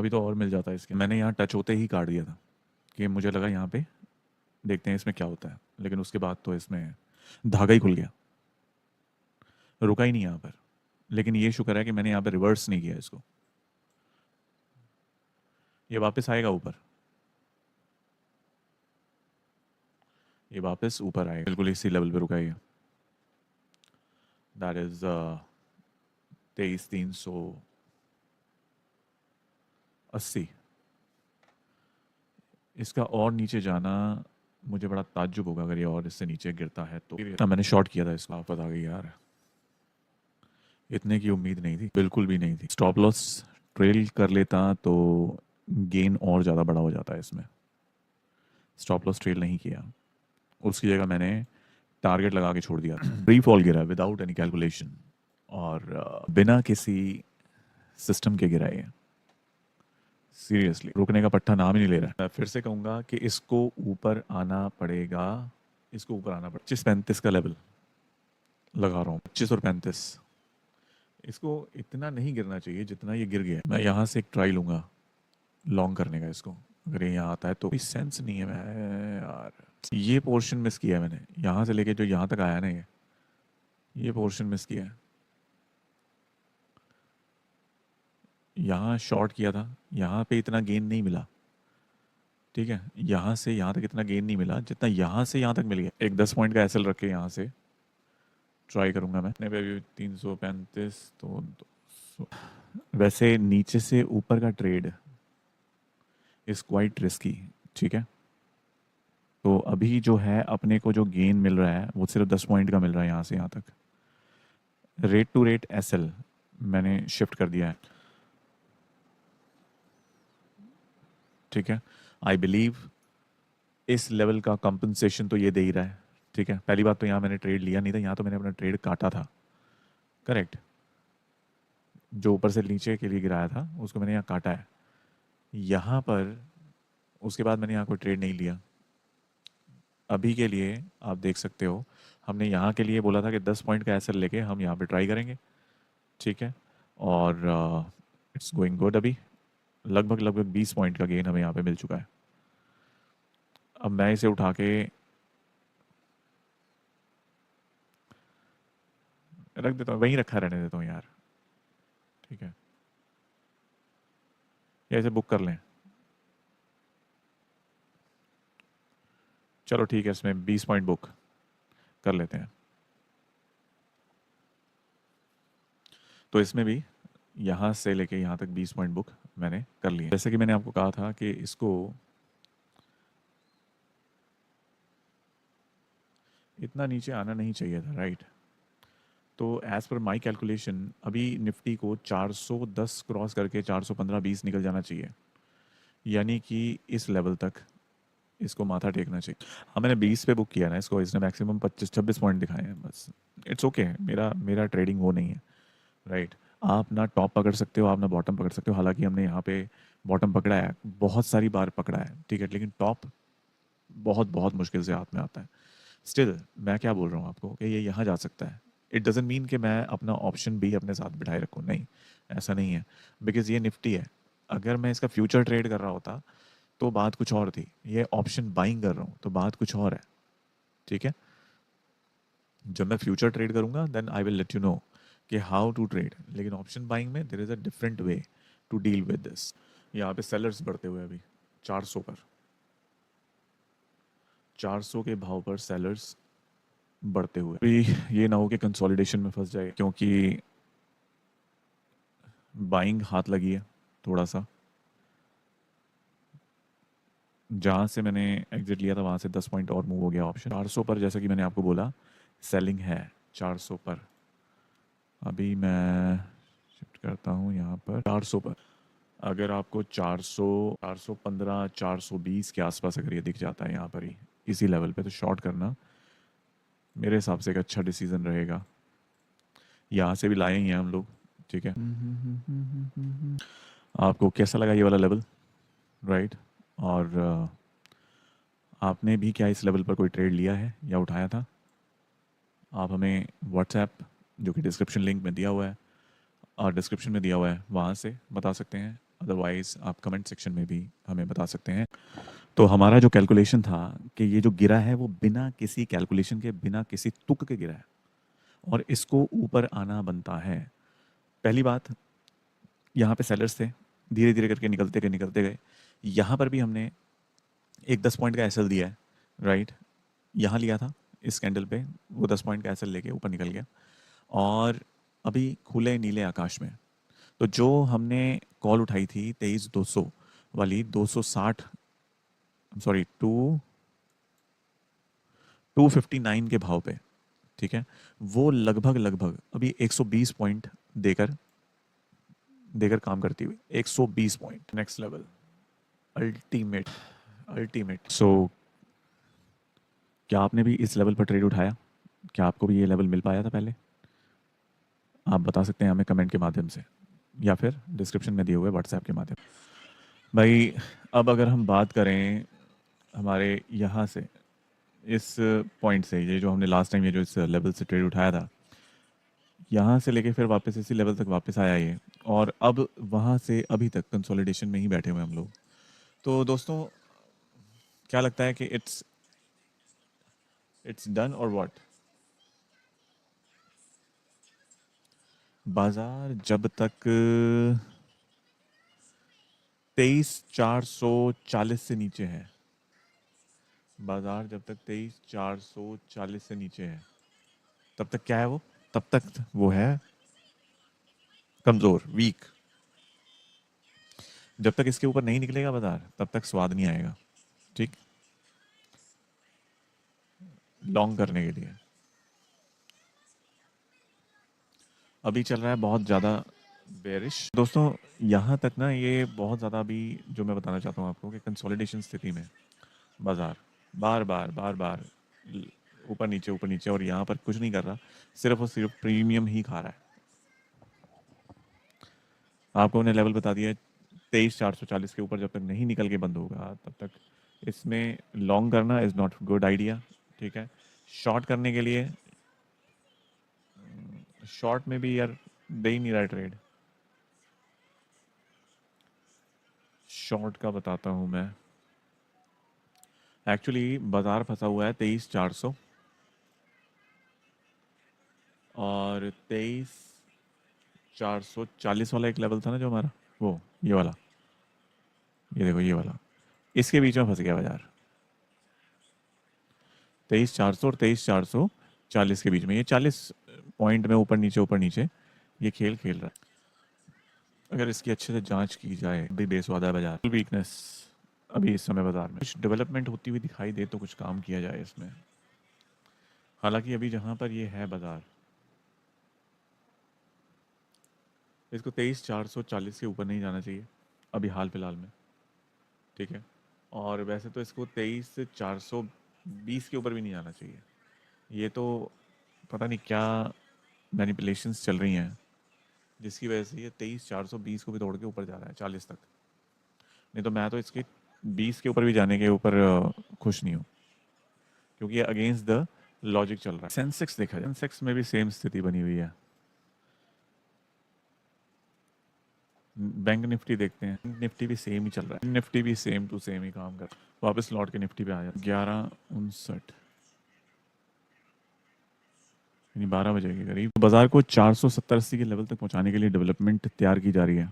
अभी तो और मिल जाता है इसके। मैंने यहाँ टच होते ही काट दिया था कि मुझे लगा यहाँ पे देखते हैं इसमें क्या होता है, लेकिन उसके बाद तो इसमें धागा ही खुल गया, रुका ही नहीं यहाँ पर। लेकिन ये शुक्र है कि मैंने यहाँ पे रिवर्स नहीं किया इसको, ये वापस आएगा ऊपर, ये वापस ऊपर आएगा, बिल्कुल इसी लेवल पे रुका है। That is 23,380। इसका और नीचे जाना मुझे बड़ा ताज्जुब होगा अगर ये और इससे नीचे गिरता है तो। इतना मैंने शॉर्ट किया था इसको, आफत आ गई यार, इतने की उम्मीद नहीं थी, बिल्कुल भी नहीं थी। स्टॉप लॉस ट्रेल कर लेता तो गेन और ज़्यादा बड़ा हो जाता है इसमें। स्टॉप लॉस ट्रेल नहीं किया, उसकी जगह मैंने टारगेट लगा के छोड़ दिया। फ्री फॉल गिरा विदाउट एनी कैलकुलेशन, और बिना किसी सिस्टम के गिरा है। सीरियसली रुकने का पट्टा नाम ही नहीं ले रहा है। मैं फिर से कहूँगा कि इसको ऊपर आना पड़ेगा, इसको ऊपर आना पड़ेगा। 25-35 का लेवल लगा रहा हूँ, 25 और 35। इसको इतना नहीं गिरना चाहिए जितना ये गिर गया। मैं यहाँ से एक ट्राई लूँगा लॉन्ग करने का इसको, अगर ये यहाँ आता है तो। कोई सेंस नहीं है मैं यार, ये पोर्शन मिस किया है मैंने, यहाँ से लेके जो यहाँ तक आया ना, ये पोर्शन मिस किया है। यहाँ शॉर्ट किया था, यहाँ पे इतना गेन नहीं मिला, ठीक है। यहाँ से यहाँ तक इतना गेन नहीं मिला जितना यहाँ से यहाँ तक मिल गया। एक 10 पॉइंट का एसएल रख के यहाँ से ट्राई करूँगा मैं। अपने पे अभी 335 तो 200। वैसे नीचे से ऊपर का ट्रेड इज़ क्वाइट रिस्की, ठीक है। तो अभी जो है अपने को जो गेन मिल रहा है वो सिर्फ 10 पॉइंट का मिल रहा है यहाँ से यहाँ तक। रेट टू रेट एसएल मैंने शिफ्ट कर दिया है, ठीक है। आई बिलीव इस लेवल का कंपनसेशन तो ये दे ही रहा है, ठीक है। पहली बात तो यहाँ मैंने ट्रेड लिया नहीं था, यहाँ तो मैंने अपना ट्रेड काटा था, करेक्ट। जो ऊपर से नीचे के लिए गिराया था उसको मैंने यहाँ काटा है। यहाँ पर उसके बाद मैंने यहाँ कोई ट्रेड नहीं लिया। अभी के लिए आप देख सकते हो, हमने यहाँ के लिए बोला था कि 10 पॉइंट का एसएल लेके हम यहाँ पे ट्राई करेंगे, ठीक है। और इट्स गोइंग गुड। अभी लगभग लगभग 20 पॉइंट का गेन हमें यहाँ पे मिल चुका है। अब मैं इसे उठा के रख देता हूँ, वहीं रखा रहने देता हूँ यार, ठीक है। या इसे बुक कर लें, चलो ठीक है, इसमें 20 पॉइंट बुक कर लेते हैं। तो इसमें भी यहाँ से लेके यहाँ तक 20 पॉइंट बुक मैंने कर लिए। जैसे कि मैंने आपको कहा था कि इसको इतना नीचे आना नहीं चाहिए था, राइट। तो एज़ पर माई कैलकुलेशन अभी निफ्टी को 410 क्रॉस करके 415-20 निकल जाना चाहिए, यानी कि इस लेवल तक इसको माथा टेकना चाहिए। हाँ, मैंने 20 पे बुक किया ना इसको, इसने मैक्सिमम 25-26 पॉइंट दिखाए हैं बस। इट्स ओके, मेरा मेरा ट्रेडिंग वो नहीं है, राइट। आप ना टॉप पकड़ सकते हो, आप ना बॉटम पकड़ सकते हो। हालांकि हमने यहाँ पे बॉटम पकड़ा है, बहुत सारी बार पकड़ा है, ठीक है, लेकिन टॉप बहुत बहुत मुश्किल से हाथ में आता है। स्टिल मैं क्या बोल रहा हूँ आपको कि ये यहाँ जा सकता है। इट डजेंट मीन कि मैं अपना ऑप्शन भी अपने साथ बिठाए रखूँ, नहीं, ऐसा नहीं है। बिकॉज ये निफ्टी है, अगर मैं इसका फ्यूचर ट्रेड कर रहा होता तो बात कुछ और थी। ये ऑप्शन बाइंग कर रहा हूँ तो बात कुछ और है, ठीक है। जब मैं फ्यूचर ट्रेड करूँगा then I will let you know कि हाउ टू ट्रेड, लेकिन ऑप्शन बाइंग में there is a different way to deal with this. यहाँ पे सेलर्स बढ़ते हुए अभी 400 पर, 400 के भाव पर सेलर्स बढ़ते हुए। अभी ये ना हो कि कंसोलिडेशन में फंस जाए, क्योंकि बाइंग हाथ लगी है थोड़ा सा। जहाँ से मैंने एग्जिट लिया था वहाँ से 10 पॉइंट और मूव हो गया ऑप्शन। 400 पर जैसा कि मैंने आपको बोला सेलिंग है 400 पर। अभी मैं शिफ्ट करता हूँ यहाँ पर 400 पर। अगर आपको 400, 415, 420 के आसपास अगर ये दिख जाता है यहाँ पर ही इसी लेवल पे, तो शॉर्ट करना मेरे हिसाब से एक अच्छा डिसीजन रहेगा। यहाँ से भी लाए ही हैं हम लोग, ठीक है। आपको कैसा लगा ये वाला लेवल, राइट। और आपने भी क्या इस लेवल पर कोई ट्रेड लिया है या उठाया था? आप हमें व्हाट्सएप, जो कि डिस्क्रिप्शन लिंक में दिया हुआ है और डिस्क्रिप्शन में दिया हुआ है, वहाँ से बता सकते हैं। अदरवाइज़ आप कमेंट सेक्शन में भी हमें बता सकते हैं। तो हमारा जो कैलकुलेशन था कि ये जो गिरा है वो बिना किसी कैलकुलेशन के, बिना किसी तुक के गिरा है और इसको ऊपर आना बनता है। पहली बात, यहाँ पे सेलर्स थे, धीरे-धीरे करके निकलते गए। यहाँ पर भी हमने एक 10 पॉइंट का एसएल दिया है, राइट? यहाँ लिया था इस कैंडल पे, वो 10 पॉइंट का एसएल लेके ऊपर निकल गया और अभी खुले नीले आकाश में। तो जो हमने कॉल उठाई थी 23,200 वाली, 260 सॉरी 259 के भाव पे, ठीक है, वो लगभग अभी 120 पॉइंट देकर देकर काम करती हुई, 120 point, next level, ultimate ultimate. So क्या आपने भी इस लेवल पर ट्रेड उठाया? क्या आपको भी ये लेवल मिल पाया था पहले? आप बता सकते हैं हमें कमेंट के माध्यम से या फिर डिस्क्रिप्शन में दिए हुए व्हाट्सएप के माध्यम। भाई अब अगर हम बात करें हमारे यहाँ से, इस पॉइंट से, ये जो हमने लास्ट टाइम ये जो इस लेवल से ट्रेड उठाया था, यहाँ से लेके फिर वापस इसी लेवल तक वापस आया ये, और अब वहाँ से अभी तक कंसोलिडेशन में ही बैठे हुए हम लोग। तो दोस्तों क्या लगता है कि इट्स डन और व्हाट? बाजार जब तक 23,440 से नीचे है, बाजार जब तक 23,440 से नीचे है, तब तक क्या है वो? तब तक वो है कमजोर, वीक। जब तक इसके ऊपर नहीं निकलेगा बाजार, तब तक स्वाद नहीं आएगा, ठीक, लॉन्ग करने के लिए। अभी चल रहा है बहुत ज़्यादा बेरिश दोस्तों। यहाँ तक ना ये बहुत ज़्यादा, अभी जो मैं बताना चाहता हूँ आपको कि कंसोलिडेशन स्थिति में बाजार बार बार ऊपर नीचे और यहाँ पर कुछ नहीं कर रहा, सिर्फ और सिर्फ प्रीमियम ही खा रहा है। आपको मैंने लेवल बता दिया है, 23,440 के ऊपर जब तक नहीं निकल के बंद होगा तब तक इसमें लॉन्ग करना इज़ नॉट गुड आइडिया, ठीक है। शॉर्ट करने के लिए, शॉर्ट में भी यार दे ही नहीं रहा ट्रेड। शॉर्ट का बताता हूँ मैं। एक्चुअली बाजार फंसा हुआ है 23,400 और 23,440 वाला एक लेवल था ना जो हमारा, वो ये वाला, ये देखो ये वाला, इसके बीच में फंस गया बाजार। 23,400 और 23,440 के बीच में, ये 40 पॉइंट में ऊपर नीचे ये खेल खेल रहा है। अगर इसकी अच्छे से जांच की जाए, भी बेसवादा है बाजार, वीकनेस अभी इस समय बाजार में। कुछ डेवलपमेंट होती हुई दिखाई दे तो कुछ काम किया जाए इसमें। हालांकि अभी जहां पर ये है बाजार, इसको 23,440 के ऊपर नहीं जाना चाहिए अभी हाल फिलहाल में, ठीक है। और वैसे तो इसको 23,420 के ऊपर भी नहीं जाना चाहिए। ये तो पता नहीं क्या मैनिपुलेशंस चल रही हैं जिसकी वजह से ये 23,420 को भी तोड़ के ऊपर जा रहा है 40 तक। नहीं तो मैं तो इसके 20 के ऊपर भी जाने के ऊपर खुश नहीं हूँ, क्योंकि ये अगेंस्ट द लॉजिक चल रहा है। सेंसेक्स देखा जाए, सेंसेक्स में भी सेम स्थिति बनी हुई है। बैंक निफ्टी देखते हैं, निफ्टी भी सेम ही चल रहा है, निफ्टी भी सेम टू सेम ही काम कर रहा है। वापस लौट के निफ्टी पे आ जाए 11:59 यानी 12 बजे के करीब। बाजार को 470-80 के लेवल तक पहुंचाने के लिए डेवलपमेंट तैयार की जा रही है।